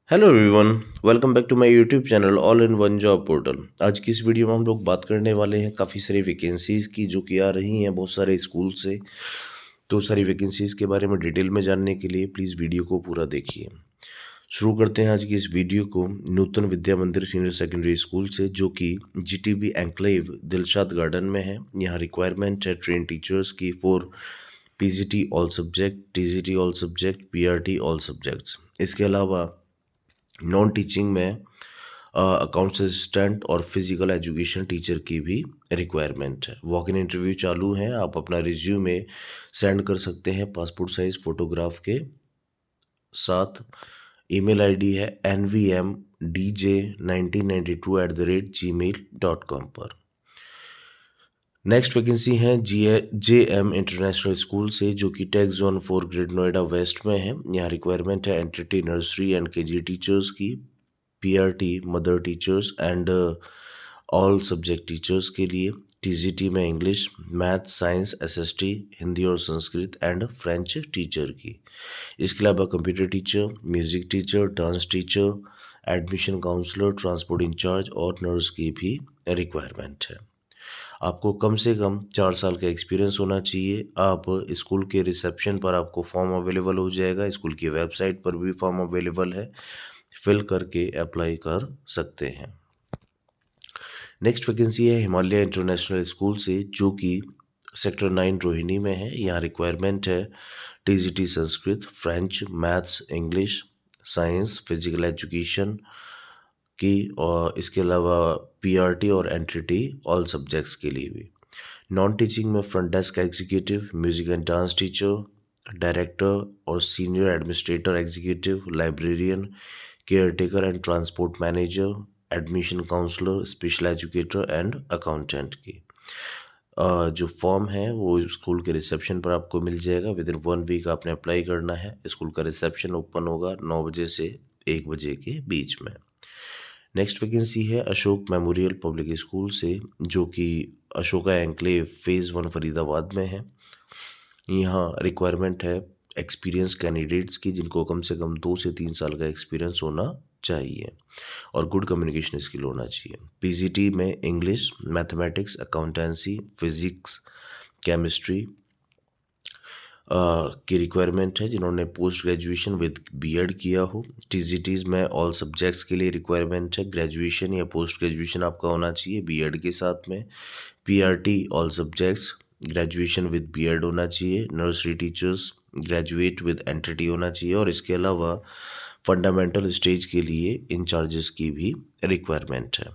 Hello everyone, welcome back to my YouTube channel all in one job portal. आज की इस video में हम लोग बात करने वाले हैं काफ़ी सारी वैकेंसीज़ की जो कि आ रही हैं बहुत सारे स्कूल से। तो सारी वैकेंसीज़ के बारे में डिटेल में जानने के लिए प्लीज़ वीडियो को पूरा देखिए। शुरू करते हैं आज की इस वीडियो को नूतन विद्या मंदिर सीनियर सेकेंडरी स्कूल से, जो कि जीटीबी एंक्लेव दिलशाद गार्डन में है। यहाँ रिक्वायरमेंट है ट्रेन टीचर्स की for PGT all subject, TGT all subject, PRT all subjects. इसके अलावा नॉन टीचिंग में अकाउंट्स असिस्टेंट और फिजिकल एजुकेशन टीचर की भी रिक्वायरमेंट है। वॉक इन इंटरव्यू चालू है। आप अपना रिज्यूमे सेंड कर सकते हैं पासपोर्ट साइज फोटोग्राफ के साथ। ईमेल आईडी है nvmdj1992@gmail.com पर। नेक्स्ट वैकेंसी है JM इंटरनेशनल स्कूल से, जो कि tech zone 4 greater Noida west में है। यहाँ रिक्वायरमेंट है NTT nursery and KG teachers की, PRT mother teachers and all subject teachers के लिए। टीजीटी में English, math, science, SST, Hindi और संस्कृत एंड फ्रेंच टीचर की। इसके अलावा computer teacher, music teacher, dance teacher, admission counsellor, transport incharge और नर्स की भी रिक्वायरमेंट है। आपको कम से कम 4 साल का एक्सपीरियंस होना चाहिए। आप स्कूल के रिसेप्शन पर आपको फॉर्म अवेलेबल हो जाएगा, स्कूल की वेबसाइट पर भी फॉर्म अवेलेबल है, फिल करके अप्लाई कर सकते हैं। नेक्स्ट वैकेंसी है हिमालय इंटरनेशनल स्कूल से, जो कि सेक्टर 9 रोहिणी में है। यहाँ रिक्वायरमेंट है TGT Sanskrit, French, maths, English, science, physical education की, और इसके अलावा पीआरटी और एंट्रिटी ऑल सब्जेक्ट्स के लिए भी। नॉन टीचिंग में front desk executive, music and dance teacher, director और senior administrator executive, librarian, caretaker and transport manager, admission counsellor, special educator and accountant की। जो फॉर्म है वो स्कूल के रिसेप्शन पर आपको मिल जाएगा। विद इन 1 वीक आपने अप्लाई करना है। स्कूल का रिसेप्शन ओपन होगा 9 बजे से 1 बजे के बीच में। नेक्स्ट वैकेंसी है अशोक मेमोरियल पब्लिक स्कूल से, जो कि अशोका एंक्लेव फेज़ 1 फरीदाबाद में है। यहाँ रिक्वायरमेंट है एक्सपीरियंस कैंडिडेट्स की, जिनको कम से कम 2 से 3 साल का एक्सपीरियंस होना चाहिए और गुड कम्युनिकेशन स्किल होना चाहिए। पीजीटी में English, mathematics, accountancy, physics, chemistry की रिक्वायरमेंट है, जिन्होंने पोस्ट ग्रेजुएशन विद बीएड किया हो। टीजीटीज में ऑल सब्जेक्ट्स के लिए रिक्वायरमेंट है ग्रेजुएशन या पोस्ट ग्रेजुएशन आपका होना चाहिए बीएड के साथ में। PRT all subjects, graduation with B Ed होना चाहिए। Nursery teachers graduate with NTT होना चाहिए, और इसके अलावा फंडामेंटल स्टेज के लिए इंचार्जेस की भी रिक्वायरमेंट है।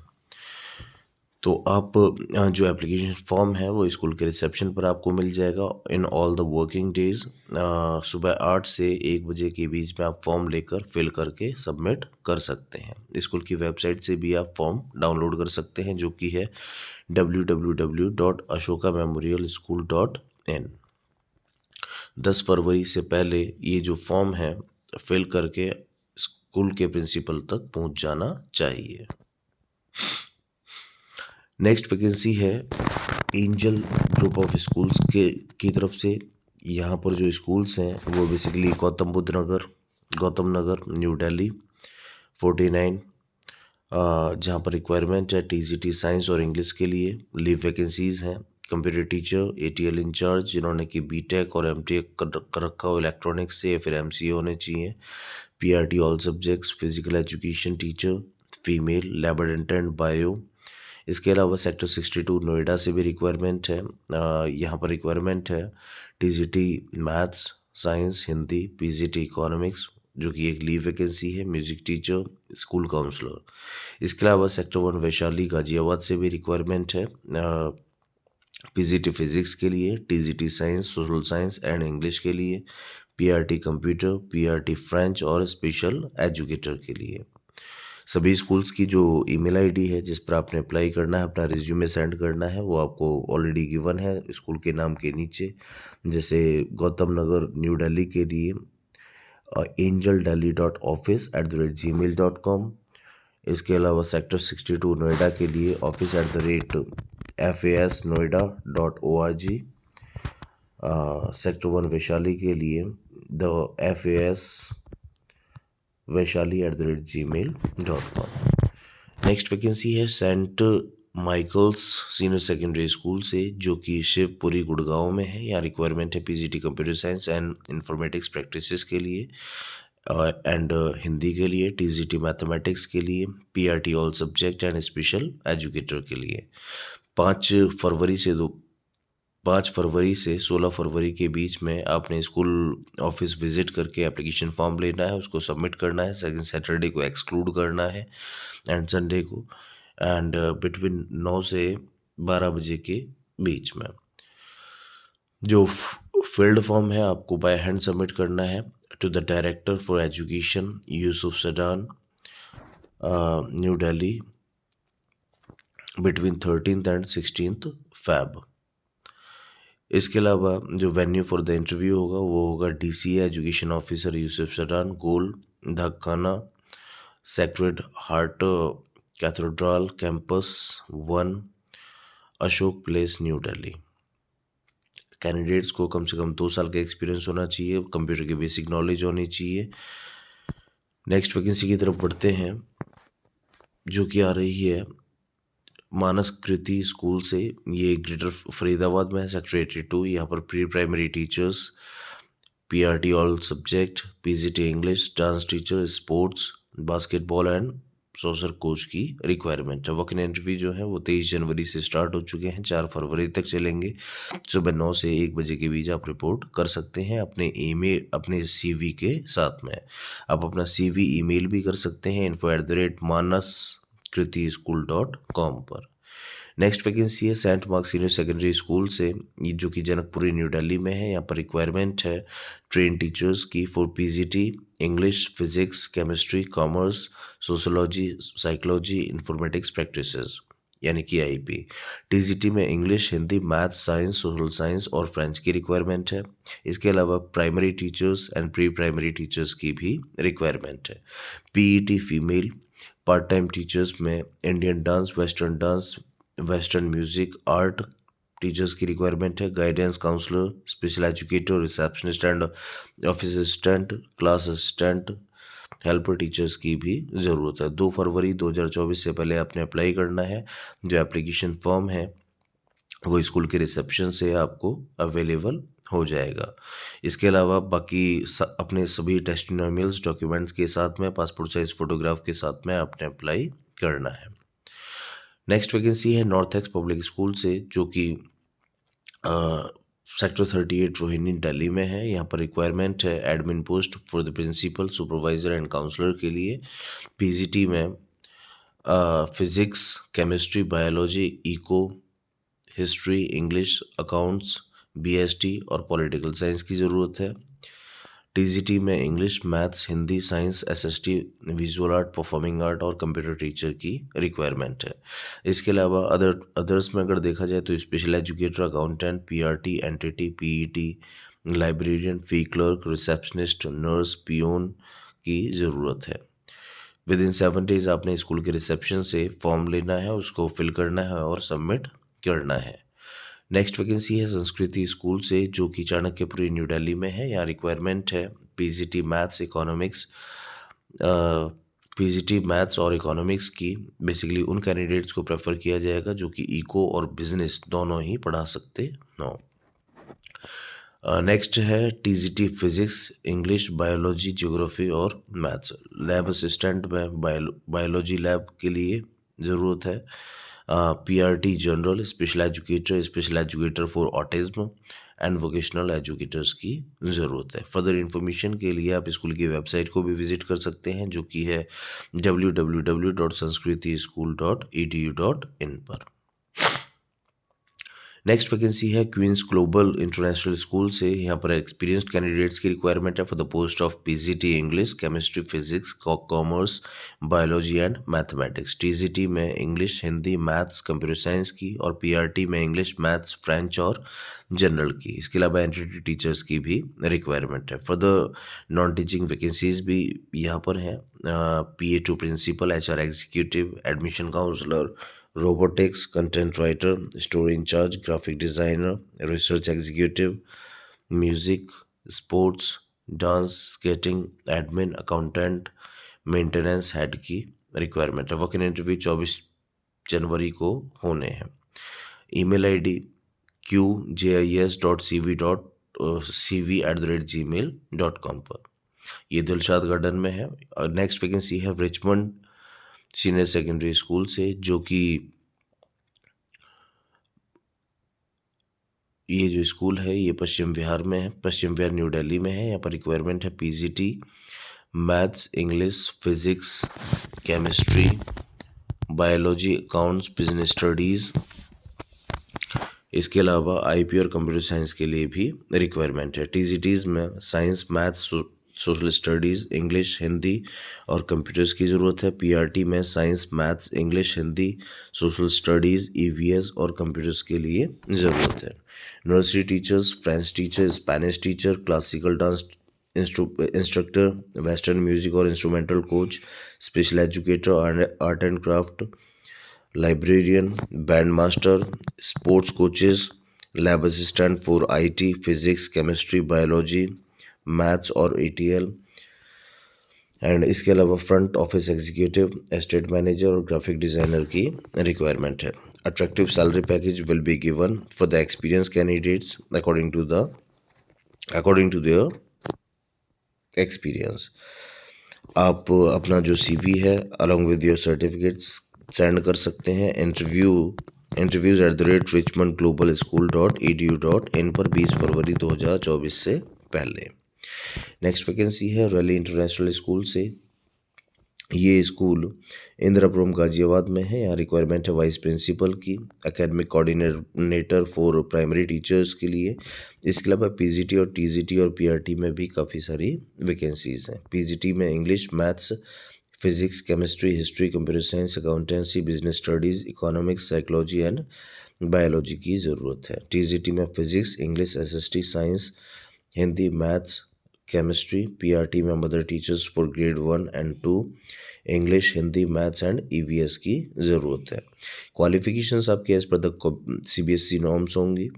तो आप जो एप्लीकेशन फॉर्म है वो स्कूल के रिसेप्शन पर आपको मिल जाएगा in all the working days. सुबह 8 से 1 बजे के बीच में आप फॉर्म लेकर फिल करके सबमिट कर सकते हैं। स्कूल की वेबसाइट से भी आप फॉर्म डाउनलोड कर सकते हैं, जो कि है www.ashokamemorialschool.in। 10 फरवरी से पहले ये जो फॉर्म है फिल करके स्कूल के प्रिंसिपल तक पहुंच जाना चाहिए। नेक्स्ट वैकेंसी है एंजल ग्रुप ऑफ स्कूल्स की तरफ से। यहाँ पर जो स्कूल्स हैं वो बेसिकली गौतम बुद्ध नगर, गौतम नगर, न्यू दिल्ली 49, जहाँ पर रिक्वायरमेंट है टीजीटी साइंस और इंग्लिश के लिए। लीव वैकेंसीज़ हैं कंप्यूटर टीचर, एटीएल इंचार्ज जिन्होंने कि बीटेक और एमटेक कर रखा हो इलेक्ट्रॉनिक्स से, या फिर एमसीए होने चाहिए। PRT all subjects, physical education teacher female, lab attendant bio. इसके अलावा सेक्टर 62 नोएडा से भी रिक्वायरमेंट है। यहाँ पर रिक्वायरमेंट है TGT maths, science, Hindi, PGT economics, जो कि एक लीव वैकेंसी है। Music teacher, school counsellor. इसके अलावा सेक्टर 1 वैशाली गाजियाबाद से भी रिक्वायरमेंट है पीजीटी फिजिक्स के लिए, TGT science, social science and English के लिए, पीआरटी कंप्यूटर, पीआरटी फ्रेंच और स्पेशल एजुकेटर के लिए। सभी स्कूल्स की जो ईमेल आईडी है जिस पर आपने अप्लाई करना है, अपना रिज्यूमे सेंड करना है, वो आपको ऑलरेडी गिवन है स्कूल के नाम के नीचे। जैसे गौतम नगर न्यू दिल्ली के लिए angeldelhi.office@gmail.com। इसके अलावा सेक्टर 62 नोएडा के लिए office@fasnoida.org। सेक्टर 1 वैशाली के लिए the FAS vaishali@gmail.com। Next vacancy है saint Michael's senior secondary school से, जो कि शिवपुरी गुड़गांव में है। यहाँ रिक्वायरमेंट है PGT computer science and informatics practices के लिए एंड हिंदी के लिए, टीजीटी मैथमेटिक्स के लिए, PRT all subject and special educator के लिए। 5 फरवरी से 16 फरवरी के बीच में आपने स्कूल ऑफिस विजिट करके एप्लीकेशन फॉर्म लेना है, उसको सबमिट करना है। सेकंड सैटरडे को एक्सक्लूड करना है एंड संडे को, एंड बिटवीन 9 से 12 बजे के बीच में। जो फील्ड फॉर्म है आपको बाय हैंड सबमिट करना है to the director for education Yusuf Sadan, new Delhi, between 13th and 16th Feb। इसके अलावा जो वेन्यू फॉर द इंटरव्यू होगा वो होगा DCA education officer Yusuf Sadan, Gol Dakkhana, sacred heart cathedral campus 1, Ashok place, new Delhi. Candidates को कम से कम 2 साल का एक्सपीरियंस होना चाहिए, कंप्यूटर की बेसिक नॉलेज होनी चाहिए। नेक्स्ट वैकेंसी की तरफ बढ़ते हैं, जो कि आ रही है मानस कृति स्कूल से। ये ग्रेटर फरीदाबाद में है, सेक्टर 82। यहाँ पर pre primary teachers, PRT all subject, PGT English, dance teacher, sports, basketball and social coach की रिक्वायरमेंट है। वॉक इन इंटरव्यू जो है वो 23 जनवरी से स्टार्ट हो चुके हैं, 4 फरवरी तक चलेंगे। सुबह 9 से 1 बजे के बीच आप रिपोर्ट कर सकते हैं अपने ईमेल, अपने सीवी के साथ में। आप अपना सीवी ईमेल भी कर सकते हैं info@manaskritischool.com पर। नेक्स्ट वैकेंसी है Saint Mark Senior secondary school से, ये जो कि जनकपुरी न्यू दिल्ली में है। यहाँ पर रिक्वायरमेंट है ट्रेन टीचर्स की for PGT English, physics, chemistry, commerce, sociology, psychology, informatics practices, यानी कि आईपी। टीजीटी में English, Hindi, math, science, social science और फ्रेंच की रिक्वायरमेंट है। इसके अलावा primary teachers and pre primary teachers की भी रिक्वायरमेंट है। PET female, part time teachers में Indian dance, western music, art teachers की रिक्वायरमेंट है। Guidance counsellor, special educator, receptionist and office assistant, class assistant, helper teachers की भी ज़रूरत है। 2 फरवरी 2024 से पहले आपने अप्लाई करना है। जो एप्लीकेशन फॉर्म है वो स्कूल के रिसेप्शन से आपको अवेलेबल हो जाएगा। इसके अलावा बाकी अपने सभी टेस्टिमोनियल्स डॉक्यूमेंट्स के साथ में, पासपोर्ट साइज फोटोग्राफ के साथ में आपने अप्लाई करना है। नेक्स्ट वैकेंसी है नॉर्थ एक्स पब्लिक स्कूल से, जो कि सेक्टर 38 रोहिणी दिल्ली में है। यहाँ पर रिक्वायरमेंट है admin post for the principal, supervisor and counsellor के लिए। पीजीटी में physics, chemistry, biology, eco, history, English, accounts, BST और पॉलिटिकल साइंस की ज़रूरत है। टीजीटी में English, maths, Hindi, science, SST, visual art, performing art और कंप्यूटर टीचर की रिक्वायरमेंट है। इसके अलावा अदर्स में अगर देखा जाए तो special educator, accountant, PRT, NTT, PET, librarian, fee clerk, receptionist, nurse, peon की ज़रूरत है। विद इन 7 डेज आपने स्कूल के रिसेप्शन से फॉर्म लेना है, उसको फिल करना है और सबमिट करना है। नेक्स्ट वैकेंसी है संस्कृति स्कूल से, जो कि चाणक्यपुरी न्यू दिल्ली में है। यहाँ रिक्वायरमेंट है PGT maths, economics, PGT maths और इकोनॉमिक्स की। बेसिकली उन कैंडिडेट्स को प्रेफर किया जाएगा जो कि इको और बिजनेस दोनों ही पढ़ा सकते हो। नेक्स्ट है TGT physics, English, biology, geography और मैथ्स। लैब असिस्टेंट में बायोलॉजी लैब के लिए ज़रूरत है। PRT general, special educator for autism and vocational educators की ज़रूरत है। फर्दर इन्फॉर्मेशन के लिए आप स्कूल की वेबसाइट को भी विजिट कर सकते हैं, जो कि है www.sanskritischool.edu.in पर। नेक्स्ट वैकेंसी है क्वींस ग्लोबल इंटरनेशनल स्कूल से। यहाँ पर एक्सपीरियंस्ड कैंडिडेट्स की रिक्वायरमेंट है for the post of PGT English, chemistry, physics, commerce, biology and mathematics. TGT में English, Hindi, maths, computer science की और पीआरटी में इंग्लिश, मैथ्स, फ्रेंच और जनरल की। इसके अलावा एंटिटी टीचर्स की भी रिक्वायरमेंट है। For the non teaching vacancies भी यहाँ पर हैं, PA2 principal, HR executive, admission counsellor, robotics, content writer, store in charge, graphic designer, research executive, music, sports, dance, skating, admin, accountant, maintenance head की requirement है। Walk in interview 24 जनवरी को होने हैं। ईमेल आईडी qjis.cv.cv@gmail.com पर। ये दिलशाद गार्डन में है। नेक्स्ट वैकेंसी है रिचमंड सीनियर सेकेंडरी स्कूल से, जो कि ये जो स्कूल है ये पश्चिम विहार में है, पश्चिम विहार न्यू दिल्ली में है। यहाँ पर रिक्वायरमेंट है PGT maths, English, physics, chemistry, biology, accounts, business studies. इसके अलावा आईपी और कंप्यूटर साइंस के लिए भी रिक्वायरमेंट है। टीजीटीज में science, maths, social studies, English, Hindi और कंप्यूटर्स की ज़रूरत है। पीआरटी में science, maths, English, Hindi, social studies, EVS और कंप्यूटर्स के लिए ज़रूरत है। Nursery teachers, French teacher, Spanish teacher, classical dance instructor, western music और instrumental coach, special educator, art and craft, librarian, band master, sports coaches, lab assistant for IT, physics, chemistry, biology, maths और ETL. And इसके अलावा front office executive, estate manager और graphic designer की requirement है। Attractive salary package will be given for the experience candidates according to their experience. आप अपना जो CV है along with your certificates send कर सकते हैं interviews@richmondglobalschool.edu.in पर 20 फरवरी 2024 से पहले। नेक्स्ट वैकेंसी है रैली इंटरनेशनल स्कूल से। ये स्कूल इंदिरापुरम गाजियाबाद में है। यहाँ रिक्वायरमेंट है वाइस प्रिंसिपल की, academic coordinator for primary teachers के लिए। इसके अलावा पीजीटी और टीजीटी और पीआरटी में भी काफ़ी सारी वैकेंसीज हैं। पीजीटी में English, maths, physics, chemistry, history, computer science, accountancy, business studies, economics, psychology and biology की ज़रूरत है। टीजीटी में physics, English, SST, science, Hindi, maths, chemistry. PRT में mother teachers for grade 1 and 2, English, Hindi, maths and EVS की ज़रूरत है। Qualifications आपके as per the CBSE norms होंगी।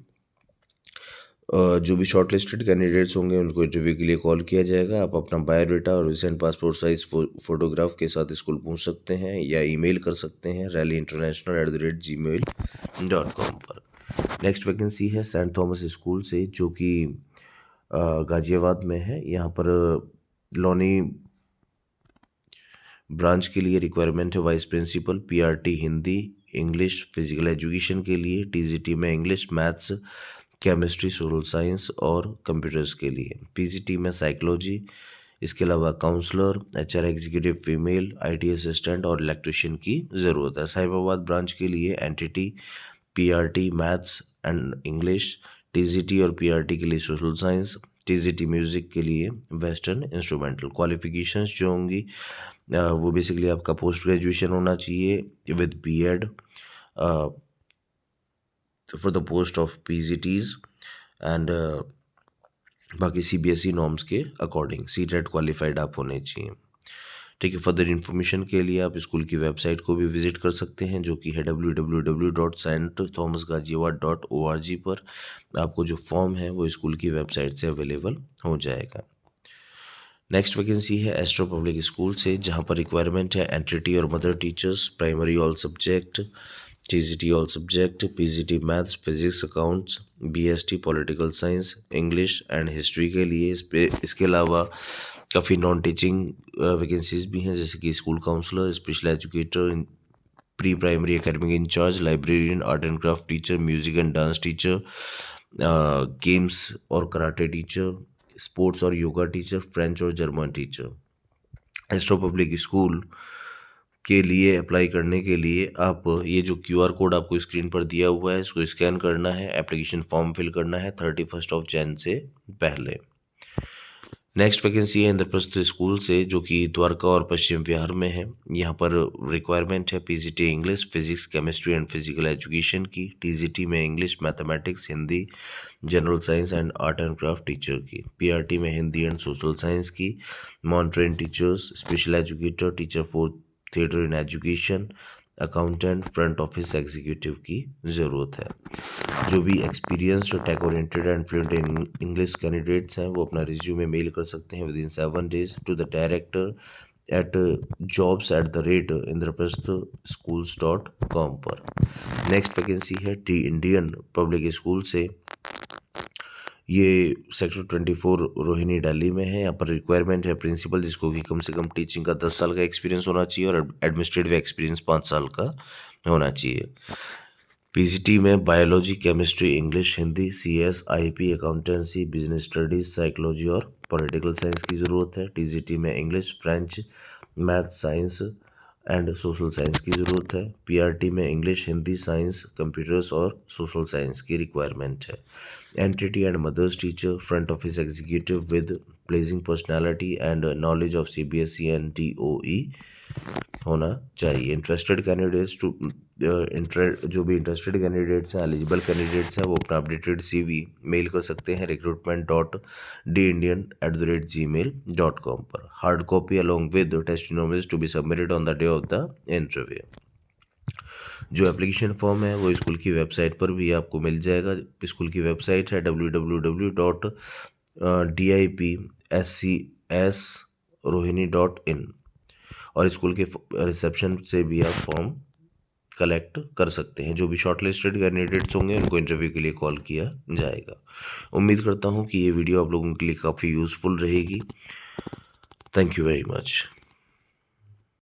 जो भी शॉर्ट लिस्टेड कैंडिडेट्स होंगे उनको इंटरव्यू के लिए कॉल किया जाएगा। आप अपना बायोडाटा और रिसेंट पासपोर्ट साइज फोटोग्राफ के साथ स्कूल पहुंच सकते हैं या ईमेल कर सकते हैं rallyinternational@gmail.com पर। नेक्स्ट वैकेंसी है सेंट थॉमस स्कूल से, जो कि गाजियाबाद में है। यहाँ पर लोनी ब्रांच के लिए रिक्वायरमेंट है vice principal, PRT Hindi, English, physical education के लिए। टीजीटी में English, maths, chemistry, social science और कंप्यूटर्स के लिए। पीजीटी में साइकोलॉजी। इसके अलावा counsellor, HR executive female, IT assistant और इलेक्ट्रिशियन की ज़रूरत है। साहिबाबाद ब्रांच के लिए NTT, PRT maths and English, TGT और पीआरटी के लिए सोशल साइंस, टीजीटी म्यूज़िक के लिए वेस्टर्न इंस्ट्रूमेंटल। क्वालिफिकेशंस जो होंगी वो बेसिकली आपका पोस्ट ग्रेजुएशन होना चाहिए with B Ed for the post of PGTs and बाकी सीबीएसई नॉर्म्स के अकॉर्डिंग सीटेट क्वालिफाइड आप होने चाहिए। ठीक है। फर्दर इन्फॉर्मेशन के लिए आप स्कूल की वेबसाइट को भी विजिट कर सकते हैं, जो कि है www.stthomasgajiawad.org पर। आपको जो फॉर्म है वो स्कूल की वेबसाइट से अवेलेबल हो जाएगा। नेक्स्ट वैकेंसी है एस्ट्रो पब्लिक स्कूल से, जहां पर रिक्वायरमेंट है एंट्रिटी और mother teachers, primary all subject, TGT all subject, PGT maths, physics, accounts, BST political science, English and history के लिए। इसके अलावा काफ़ी नॉन टीचिंग वैकेंसीज भी हैं, जैसे कि school counsellor, special educator, pre primary academic in charge, librarian, art and craft teacher, music and dance teacher, games और कराटे टीचर, स्पोर्ट्स और योगा टीचर, फ्रेंच और German teacher. Astro Public School के लिए apply करने के लिए आप ये जो क्यूआर कोड आपको स्क्रीन पर दिया हुआ है इसको स्कैन करना है, एप्लीकेशन फॉर्म फिल करना है 31 जनवरी से पहले। नेक्स्ट वैकेंसी है इंद्रप्रस्थ स्कूल से, जो कि द्वारका और पश्चिम विहार में है। यहाँ पर रिक्वायरमेंट है PGT English, physics, chemistry and physical education की। टीजीटी में English, mathematics, Hindi, general science and art and craft teacher की। पीआरटी में हिंदी एंड सोशल साइंस की। Non train teachers, special educator, teacher for theatre in education, accountant, front office executive की ज़रूरत है। जो भी experienced, tech oriented and fluent in English candidates हैं वो अपना रिज्यूमे मेल कर सकते हैं within 7 days to the director at jobs@indraprasthschools.com पर। नेक्स्ट वैकेंसी है टी इंडियन पब्लिक स्कूल से, ये सेक्टर 24 रोहिणी दिल्ली में है। यहाँ पर रिक्वायरमेंट है प्रिंसिपल जिसको कि कम से कम टीचिंग का 10 साल का एक्सपीरियंस होना चाहिए और एडमिनिस्ट्रेटिव एक्सपीरियंस 5 साल का होना चाहिए। पीजीटी में biology, chemistry, English, Hindi, CS, IP, accountancy, business studies, psychology और पॉलिटिकल साइंस की ज़रूरत है। टीजीटी में English, French, math, science and social science की ज़रूरत है। पीआरटी में इंग्लिश, हिंदी, साइंस, कंप्यूटर्स और सोशल साइंस की रिक्वायरमेंट है। NTT and mothers teacher, front office executive with pleasing personality and knowledge of CBSE and TOE होना चाहिए। इंटरेस्टेड कैंडिडेट्स जो भी इंटरेस्टेड कैंडिडेट्स हैं, एलिजिबल कैंडिडेट्स हैं, वो अपना अपडेटेड सीवी मेल कर सकते हैं recruitment.dindian@gmail.com पर। Hard copy along with testimonials to be submitted on the day of the interview. जो एप्लीकेशन फॉर्म है वो स्कूल की वेबसाइट पर भी आपको मिल जाएगा। स्कूल की वेबसाइट है www.dipscsrohini.in और स्कूल के रिसेप्शन से भी आप फॉर्म कलेक्ट कर सकते हैं। जो भी शॉर्टलिस्टेड कैंडिडेट्स होंगे उनको इंटरव्यू के लिए कॉल किया जाएगा। उम्मीद करता हूँ कि ये वीडियो आप लोगों के लिए काफ़ी यूज़फुल रहेगी। Thank you very much.